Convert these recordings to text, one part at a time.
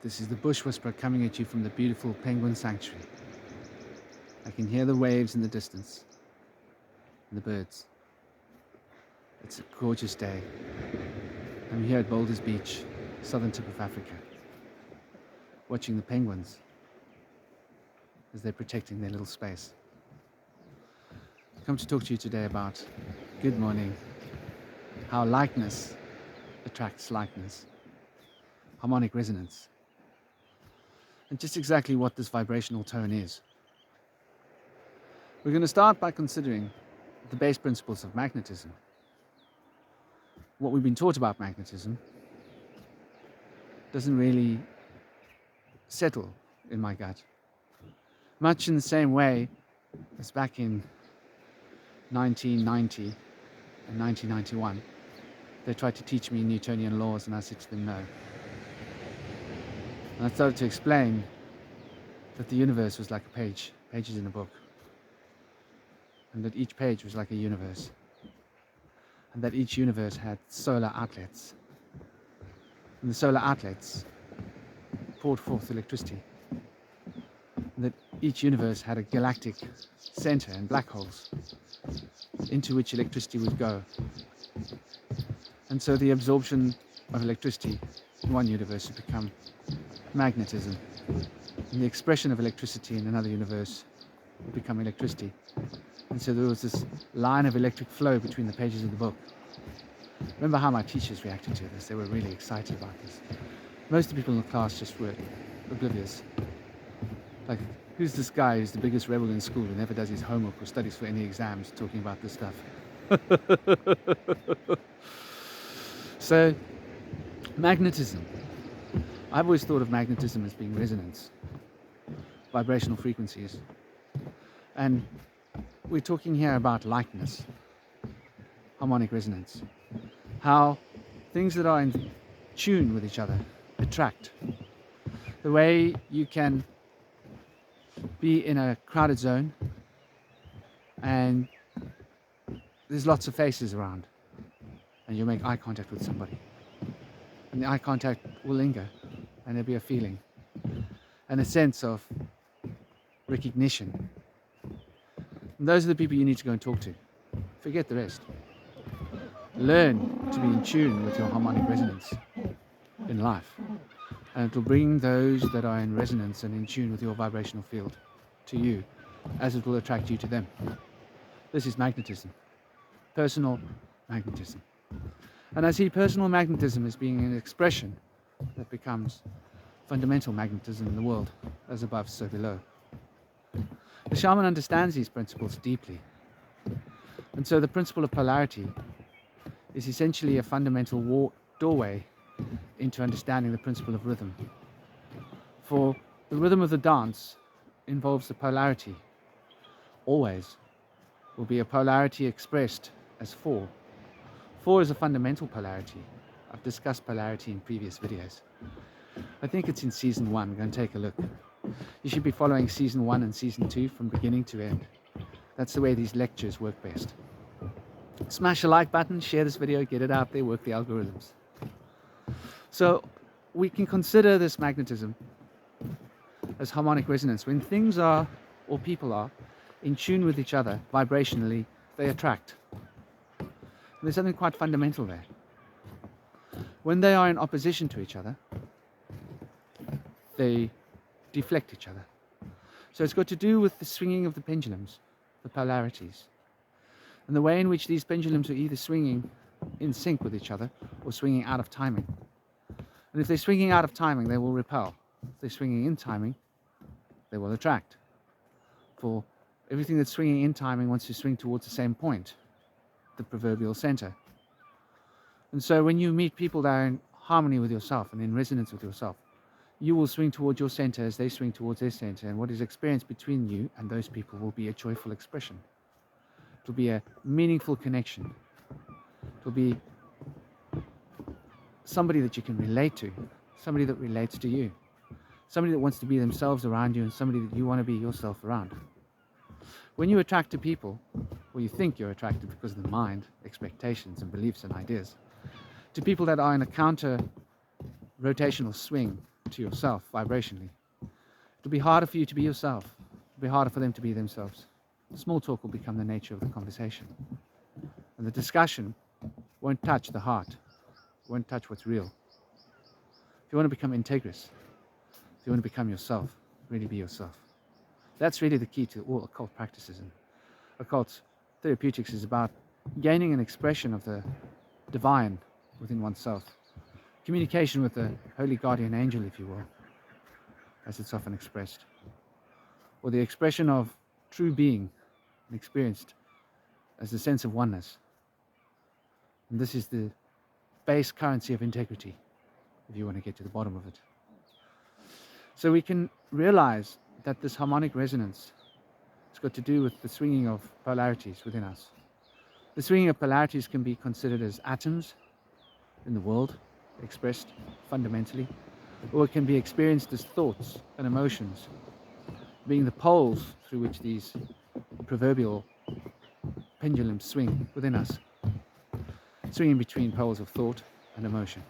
This is the Bush Whisperer coming at you from the beautiful penguin sanctuary. I can hear the waves in the distance and the birds. It's a gorgeous day. I'm here at Boulders Beach, southern tip of Africa, watching the penguins as they're protecting their little space. I've come to talk to you today about good morning, how likeness attracts likeness, harmonic resonance, and just exactly what this vibrational tone is. We're going to start by considering the base principles of magnetism. What we've been taught about magnetism doesn't really settle in my gut. Much in the same way as back in 1990 and 1991, they tried to teach me Newtonian laws and I said to them no. And I started to explain that the universe was like pages in a book, and that each page was like a universe, and that each universe had solar outlets, and the solar outlets poured forth electricity, and that each universe had a galactic center and black holes into which electricity would go. And so the absorption of electricity in one universe would become magnetism, and the expression of electricity in another universe would become electricity. And so there was this line of electric flow between the pages of the book. Remember how my teachers reacted to this? They were really excited about this. Most of the people in the class just were oblivious. Like, who's this guy who's the biggest rebel in school who never does his homework or studies for any exams talking about this stuff? So, magnetism. I've always thought of magnetism as being resonance, vibrational frequencies. And we're talking here about likeness, harmonic resonance, how things that are in tune with each other attract. The way you can be in a crowded zone and there's lots of faces around and you make eye contact with somebody, and the eye contact will linger and there'll be a feeling and a sense of recognition. And those are the people you need to go and talk to. Forget the rest. Learn to be in tune with your harmonic resonance in life, and it will bring those that are in resonance and in tune with your vibrational field to you, as it will attract you to them. This is magnetism, personal magnetism. And I see personal magnetism as being an expression that becomes fundamental magnetism in the world, as above, so below. The shaman understands these principles deeply. And so the principle of polarity is essentially a fundamental doorway into understanding the principle of rhythm. For the rhythm of the dance involves the polarity. Always will be a polarity expressed as 4. 4 is a fundamental polarity. I've discussed polarity in previous videos. I think it's in season 1. Go and take a look. You should be following season 1 and season 2 from beginning to end. That's the way these lectures work best. Smash a like button, share this video, get it out there, work the algorithms. So we can consider this magnetism as harmonic resonance. When things are, or people are, in tune with each other vibrationally, they attract. And there's something quite fundamental there. When they are in opposition to each other, they deflect each other. So it's got to do with the swinging of the pendulums, the polarities, and the way in which these pendulums are either swinging in sync with each other or swinging out of timing. And if they're swinging out of timing, they will repel. If they're swinging in timing, they will attract. For everything that's swinging in timing wants to swing towards the same point, the proverbial center. And so when you meet people that are in harmony with yourself and in resonance with yourself, you will swing towards your center as they swing towards their center, and what is experienced between you and those people will be a joyful expression. It will be a meaningful connection. It will be somebody that you can relate to, somebody that relates to you, somebody that wants to be themselves around you, and somebody that you want to be yourself around. When you attract to people, or you think you're attracted because of the mind, expectations and beliefs and ideas, to people that are in a counter rotational swing to yourself vibrationally. It'll be harder for you to be yourself. It'll be harder for them to be themselves. Small talk will become the nature of the conversation. And the discussion won't touch the heart, won't touch what's real. If you want to become integrous, if you want to become yourself, really be yourself. That's really the key to all occult practices. And occult therapeutics is about gaining an expression of the divine within oneself. Communication with the holy guardian angel, if you will, as it's often expressed. Or the expression of true being experienced as the sense of oneness. And this is the base currency of integrity, if you want to get to the bottom of it. So we can realize that this harmonic resonance has got to do with the swinging of polarities within us. The swinging of polarities can be considered as atoms in the world, expressed fundamentally, or it can be experienced as thoughts and emotions, being the poles through which these proverbial pendulums swing within us, swinging between poles of thought and emotion,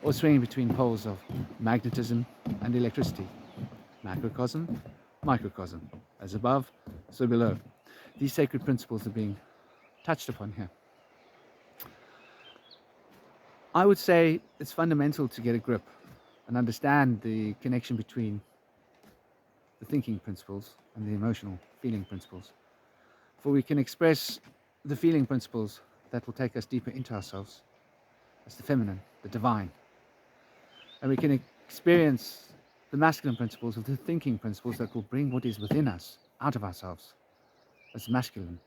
or swinging between poles of magnetism and electricity, macrocosm, microcosm, as above, so below. These sacred principles are being touched upon here. I would say it's fundamental to get a grip and understand the connection between the thinking principles and the emotional feeling principles. For we can express the feeling principles that will take us deeper into ourselves as the feminine, the divine. And we can experience the masculine principles of the thinking principles that will bring what is within us out of ourselves as masculine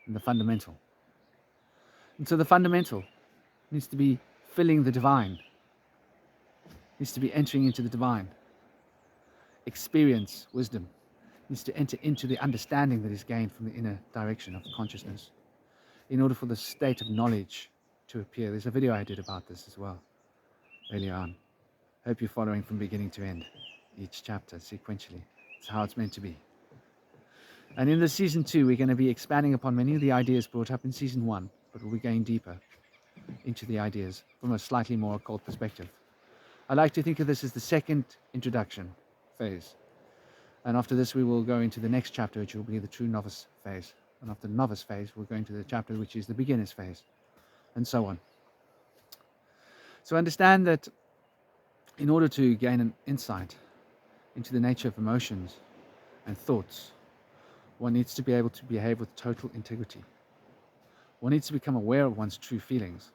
and the fundamental. And so the fundamental needs to be filling the divine, needs to be entering into the divine. Experience, wisdom, needs to enter into the understanding that is gained from the inner direction of consciousness in order for the state of knowledge to appear. There's a video I did about this as well earlier on. Hope you're following from beginning to end, each chapter sequentially. It's how it's meant to be. And in this season 2, we're going to be expanding upon many of the ideas brought up in season 1, but we'll be going deeper into the ideas from a slightly more occult perspective. I like to think of this as the second introduction phase. And after this, we will go into the next chapter, which will be the true novice phase. And after the novice phase, we'll go into the chapter which is the beginner's phase, and so on. So understand that in order to gain an insight into the nature of emotions and thoughts, one needs to be able to behave with total integrity. One needs to become aware of one's true feelings.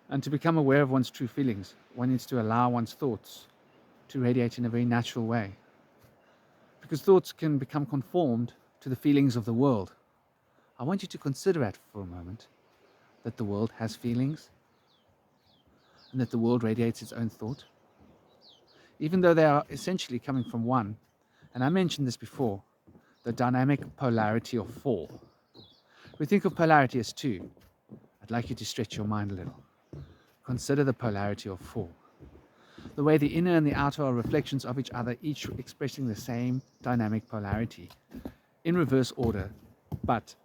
And to become aware of one's true feelings, one needs to allow one's thoughts to radiate in a very natural way. Because thoughts can become conformed to the feelings of the world. I want you to consider that for a moment, that the world has feelings and that the world radiates its own thought. Even though they are essentially coming from one, and I mentioned this before, the dynamic polarity of 4. We think of polarity as 2. I'd like you to stretch your mind a little. Consider the polarity of 4. The way the inner and the outer are reflections of each other, each expressing the same dynamic polarity in reverse order, but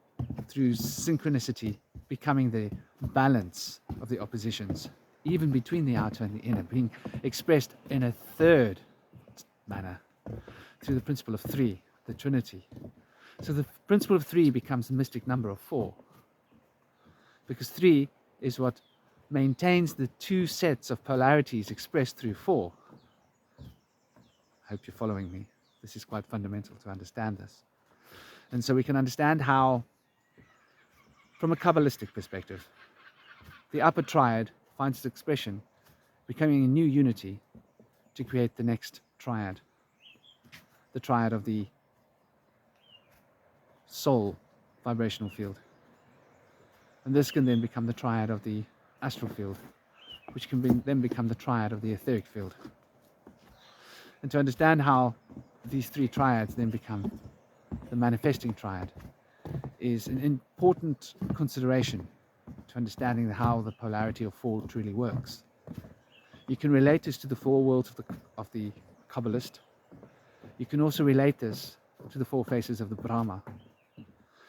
through synchronicity becoming the balance of the oppositions, even between the outer and the inner, being expressed in a third manner through the principle of 3, the Trinity. So the principle of 3 becomes the mystic number of 4, because 3 is what maintains the 2 sets of polarities expressed through 4. I hope you're following me. This is quite fundamental to understand this. And so we can understand how, from a Kabbalistic perspective, the upper triad finds its expression becoming a new unity to create the next triad, the triad of the soul vibrational field. And this can then become the triad of the astral field, which can then become the triad of the etheric field. And to understand how these 3 triads then become the manifesting triad is an important consideration to understanding how the polarity of 4 truly works. You can relate this to the 4 worlds of the Kabbalist. You can also relate this to the 4 faces of the Brahma.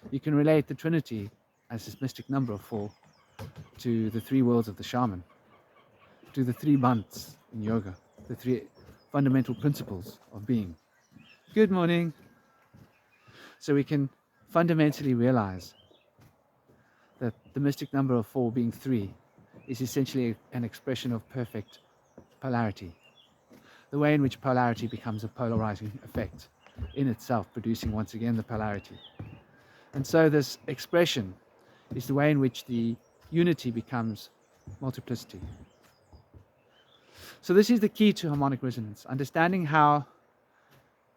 You can relate the Trinity as this mystic number of 4 to the 3 worlds of the shaman, to the 3 months in yoga, the three fundamental principles of being. Good morning. So we can fundamentally realize that the mystic number of 4 being 3 is essentially an expression of perfect polarity. The way in which polarity becomes a polarizing effect in itself, producing once again the polarity. And so this expression is the way in which the unity becomes multiplicity. So this is the key to harmonic resonance, understanding how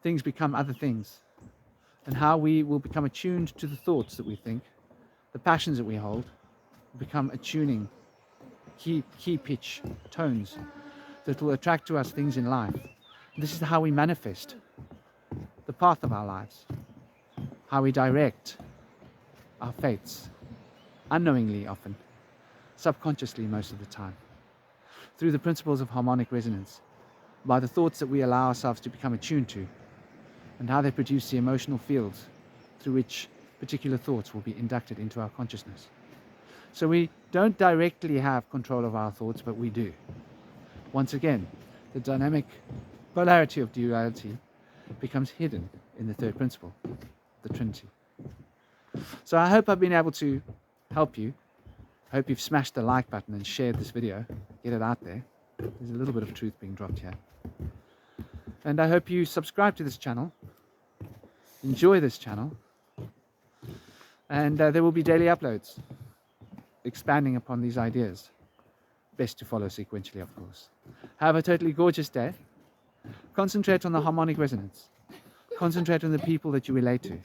things become other things, and how we will become attuned to the thoughts that we think, the passions that we hold, become attuning key pitch tones that will attract to us things in life. This is how we manifest the path of our lives, how we direct our fates, unknowingly often, subconsciously most of the time, through the principles of harmonic resonance, by the thoughts that we allow ourselves to become attuned to, and how they produce the emotional fields through which particular thoughts will be inducted into our consciousness. So we don't directly have control of our thoughts, but we do. Once again, the dynamic polarity of duality becomes hidden in the third principle, the Trinity. So I hope I've been able to help you. I hope you've smashed the like button and shared this video. Get it out there. There's a little bit of truth being dropped here. And I hope you subscribe to this channel, enjoy this channel, and there will be daily uploads expanding upon these ideas. Best to follow sequentially, of course. Have a totally gorgeous day. Concentrate on the harmonic resonance. Concentrate on the people that you relate to.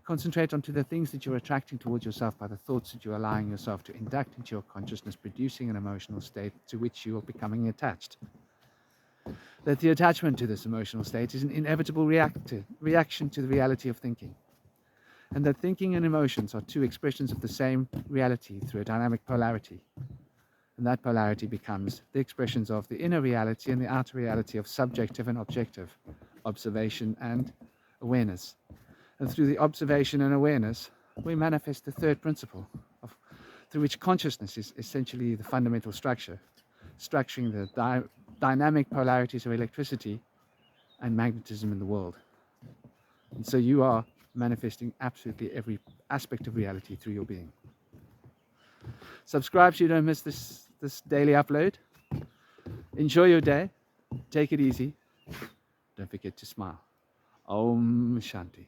Concentrate onto the things that you're attracting towards yourself by the thoughts that you're allowing yourself to induct into your consciousness, producing an emotional state to which you are becoming attached. That the attachment to this emotional state is an inevitable reaction to the reality of thinking. And that thinking and emotions are two expressions of the same reality through a dynamic polarity. And that polarity becomes the expressions of the inner reality and the outer reality of subjective and objective, observation and awareness. And through the observation and awareness, we manifest the third principle, through which consciousness is essentially the fundamental structure, structuring the dynamic polarities of electricity and magnetism in the world. And so you are manifesting absolutely every aspect of reality through your being. Subscribe so you don't miss this daily upload. Enjoy your day. Take it easy. Don't forget to smile. Om Shanti.